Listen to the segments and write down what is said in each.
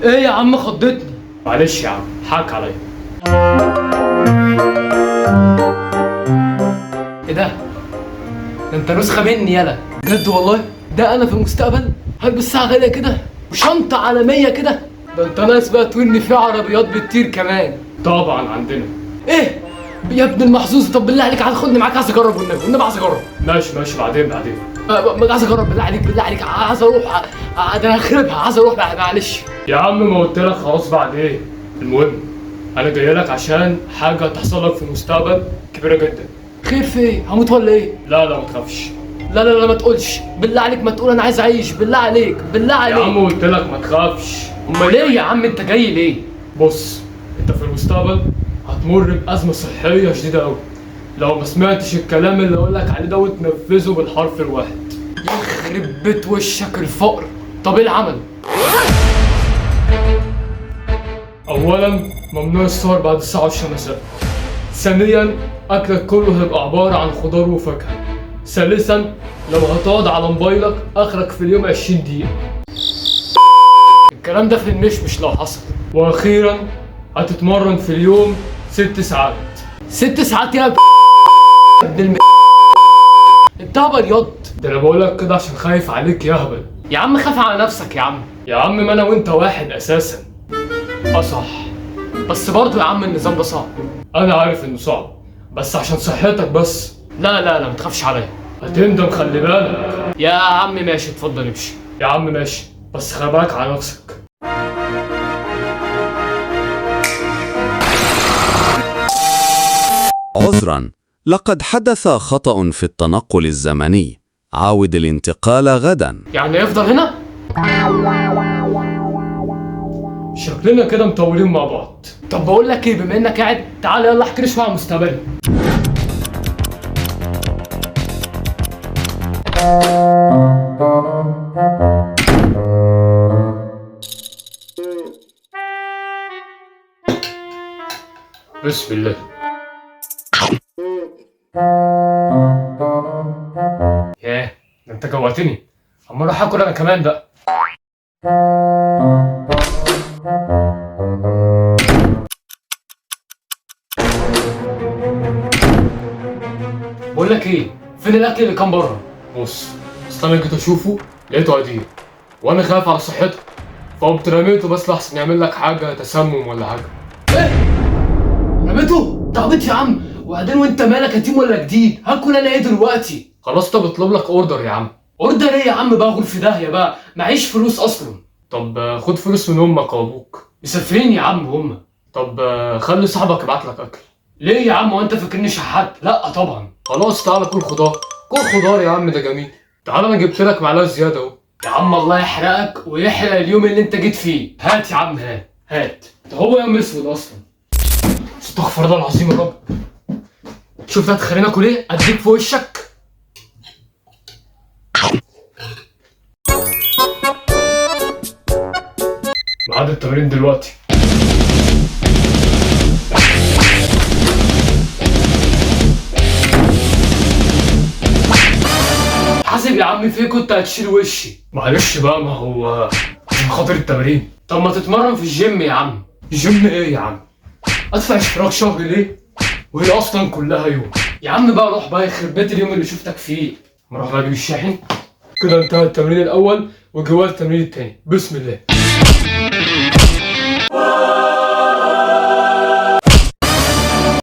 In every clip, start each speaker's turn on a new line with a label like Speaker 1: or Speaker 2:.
Speaker 1: ايه يا عم خضتني.
Speaker 2: معلش يا عم، حقك عليا.
Speaker 1: ايه ده انت نسخة مني يالا بجد والله. ده انا في المستقبل هلبس ساعة غالية كده وشنطة عالمية كده. ده انت ناس بقى تقول في عربيات بتطير كمان.
Speaker 2: طبعا عندنا.
Speaker 1: ايه يا ابن المحظوظ، طب بالله عليك عايز خدني معاك، عايز اجرب والنبي عايز اجرب.
Speaker 2: ماشي بعدين.
Speaker 1: عايز اجرب بالله عليك عايز اروح. ده انا هخربها، عايز اروح بقى معلش.
Speaker 2: يا عم ما قلت لك خلاص بعدين. المهم انا جاي لك عشان حاجه هتحصل لك في المستقبل كبيره جدا.
Speaker 1: خير في ايه؟ هموت ولا ايه؟
Speaker 2: لا ما تخافش.
Speaker 1: لا ما تقولش بالله عليك، ما تقول انا عايز اعيش بالله عليك بالله عليك.
Speaker 2: يا عم قلت لك ما تخافش.
Speaker 1: امال ليه يا عم انت جاي ليه؟
Speaker 2: بص، انت في المستقبل هتمر بازمه صحيه شديده قوي لو ما سمعتش الكلام اللي اقول لك عليه ده وتنفذه بالحرف الواحد.
Speaker 1: يخرب بيت وشك الفقر. طب ايه العمل؟
Speaker 2: اولا ممنوع السهر بعد الساعه 10 مساء. ثانيا اكلك كله هيبقى عباره عن خضار وفاكهه. ثالثا لو هتقعد على موبايلك اخرك في اليوم 20 دقيقه.
Speaker 1: الكلام ده في المشمش لو حصل.
Speaker 2: واخيرا هتتمرن في اليوم 6 ساعات.
Speaker 1: 6 ساعات يا ابن انت هبل ياض.
Speaker 2: ده انا بقول لك كده عشان خايف عليك يا هبل.
Speaker 1: يا عم خاف على نفسك يا عم.
Speaker 2: يا عم ما انا وانت واحد اساسا.
Speaker 1: صح، بس برضه يا عم النظام ده صعب.
Speaker 2: انا عارف انه صعب بس عشان صحتك بس.
Speaker 1: لا ما تخافش عليا.
Speaker 2: هتندم خلي بالك.
Speaker 1: يا عم ماشي اتفضل امشي.
Speaker 2: يا عم ماشي بس خلي بالك على نفسك.
Speaker 3: عذرا، لقد حدث خطأ في التنقل الزمني. عاود الانتقال غدا.
Speaker 1: يعني يفضل هنا؟
Speaker 2: شكلنا كده مطولين مع بعض.
Speaker 1: طب بقول لك ايه، بما انك قاعد تعالى يلا احكي لي شويه عن مستقبلي.
Speaker 2: بسم الله.
Speaker 1: ياه ده انت جوعتني، اما اروح اكل انا كمان بقى. بقول لك ايه، فين الاكل اللي كان بره؟
Speaker 2: بص، اصل انا جيت اشوفه لقيته قديم وانا خايف على صحتك فقمت رميته بس لحسن يعمل لك حاجه تسمم ولا حاجه.
Speaker 1: ايه؟ رميته؟ تعبت يا عم، وبعدين وانت مالك قديم ولا جديد؟ هاكل انا ايه دلوقتي؟
Speaker 2: خلاص طب اطلب لك اوردر يا عم.
Speaker 1: اوردر ايه يا عم بقى؟ غول في داهيه بقى، معيش فلوس اصلا.
Speaker 2: طب خد فلوس من امك او ابوك.
Speaker 1: مسافرين يا عم هما.
Speaker 2: طب خلي صاحبك يبعت لك اكل.
Speaker 1: ليه يا عم وانت فاكرني شحات؟ لا طبعا.
Speaker 2: خلاص تعالى كل خضار. كل خضار يا عم ده جميل. تعالى انا جبت لك معلقه زياده اهو.
Speaker 1: يا عم الله يحرقك ويحرق اليوم اللي انت جيت فيه. هات يا عم هات.
Speaker 2: ده هو يا مسود اصلا.
Speaker 1: استغفر الله العظيم يا رب. شوف ده هتخليني اكل ايه؟ اديك في وشك.
Speaker 2: ميعاد التمرين دلوقتي.
Speaker 1: حاسب يا عم في كنت هتشيل وشي.
Speaker 2: معلش بقى ما هو عشان خاطر التمرين.
Speaker 1: طب ما تتمرن في الجيم يا عم.
Speaker 2: جيم ايه يا عم؟ ادفع اشتراك شهر ليه؟ وهي اصلا كلها يوم.
Speaker 1: يا عم بقى روح بقى يخرب بيت اليوم اللي شفتك فيه.
Speaker 2: نروح بقى اجيب الشاحن. كده انتهى التمرين الاول وجوال التمرين التاني. بسم الله.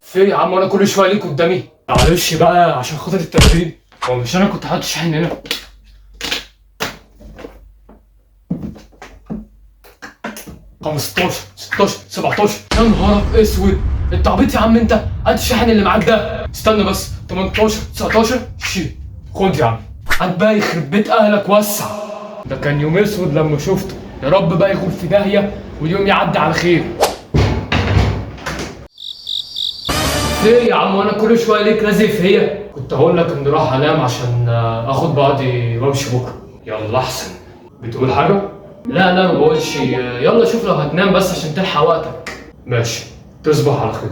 Speaker 1: في يا عم وانا كل شويه ليك قدامي.
Speaker 2: معلش بقى عشان خاطر التمرين. هو مش انا كنت حاطط الشاحن هنا؟
Speaker 1: 15 16 17. يا نهارك اسود، انت عبيط يا عم انت. هات الشاحن اللي معاك ده.
Speaker 2: استنى بس. 18 19 شيل. خد يا عم.
Speaker 1: هات بقى يخرب بيت اهلك وسع.
Speaker 2: ده كان يوم اسود لما شفته.
Speaker 1: يا رب بقى يكون في داهيه واليوم يعدي على خير. ايه يا عم وانا كل شويه ليك لازق فيا؟
Speaker 2: كنت هقول لك اني راح انام عشان اخد بعضي وامشي بكره. يلا احسن. بتقول حاجه؟
Speaker 1: لا ما بقولش. يلا شوف لو هتنام بس عشان تلحق وقتك.
Speaker 2: ماشي، تصبح على خير.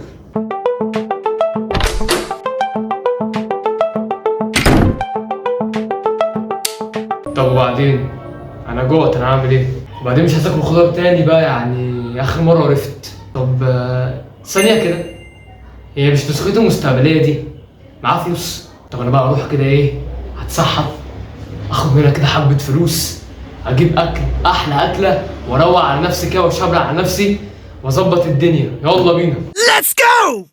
Speaker 1: طب وبعدين
Speaker 2: انا جوعت، انا هعمل ايه؟ وبعدين مش هتاكل خضار تاني بقى يعني، اخر مره عرفت. طب ثانيه كده، هي مش نسختي المستقبليه دي معاها فلوس؟ طب انا بقى اروح كده ايه، هتسحب، اخد منها كده حبه فلوس، اجيب اكل، احلى اكله، واروق على نفسي كده واشبع على نفسي واظبط الدنيا. يلا بينا.
Speaker 4: Let's go!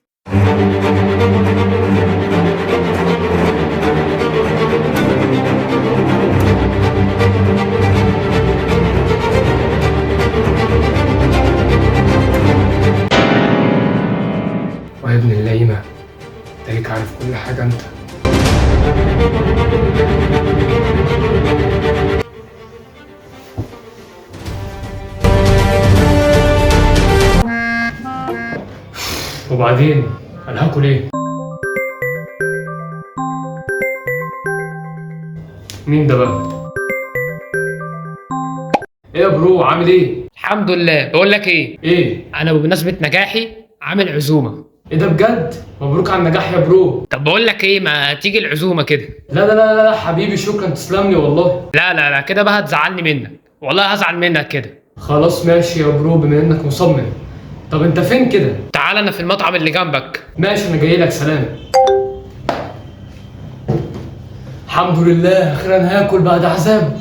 Speaker 2: ويا ابن اللئيمه، تلاقيك عارف كل حاجه انت. وبعدين انا هاكل ايه؟ مين ده بقى؟ ايه يا برو، عامل ايه؟
Speaker 1: الحمد لله. بقول لك ايه،
Speaker 2: ايه؟
Speaker 1: انا بمناسبه نجاحي عامل عزومه.
Speaker 2: ايه ده بجد؟ مبروك على النجاح يا برو.
Speaker 1: طب بقول لك ايه، ما تيجي العزومه كده؟
Speaker 2: لا لا لا لا حبيبي، شكرا، تسلم لي والله.
Speaker 1: لا لا لا كده بقى هتزعلني منك، والله هزعل منك كده.
Speaker 2: خلاص ماشي يا برو، بما انك مصمم. طب انت فين كده؟
Speaker 1: تعال انا في المطعم اللي جنبك.
Speaker 2: ماشي، انا جاي لك، سلام. الحمد لله، اخيرا هاكل بعد عذاب.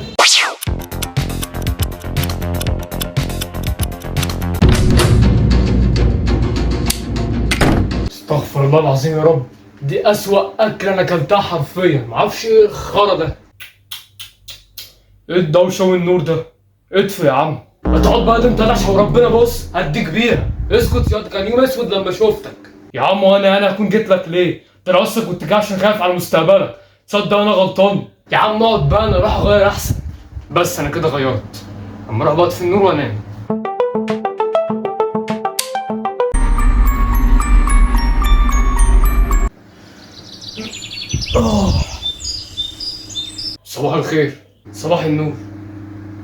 Speaker 2: استغفر الله العظيم يا رب، دي اسوأ اكله انا اكلتها حرفيا. معرفش ايه الخرا ده، ايه الدوشه والنور ده؟ اطفي يا عم، ما تقعد بقى ده انت لاشحه وربنا، بص هديك بيها. اسكت ياض، كان يوم اسود لما شفتك يا عم. وانا هكون جيت لك ليه؟ ده انا اصلا كنت جاي عشان خايف على مستقبلك. تصدق انا غلطان يا عم. اقعد بقى، انا راح اغير احسن. بس انا كده غيرت، اما اروح بقى في النور وانام. صباح الخير، صباح النور.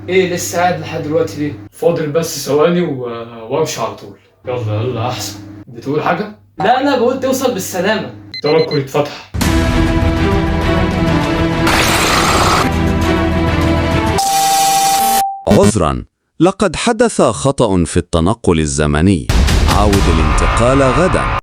Speaker 2: ايه لسه قاعد لحد دلوقتي ليه؟ فاضل بس ثواني وامشي على طول. يلا يلا احسن. بتقول حاجة؟ لا لا، بقول توصل بالسلامة. توكل اتفتح.
Speaker 3: عذرا، لقد حدث خطأ في التنقل الزمني. عاود الانتقال غدا.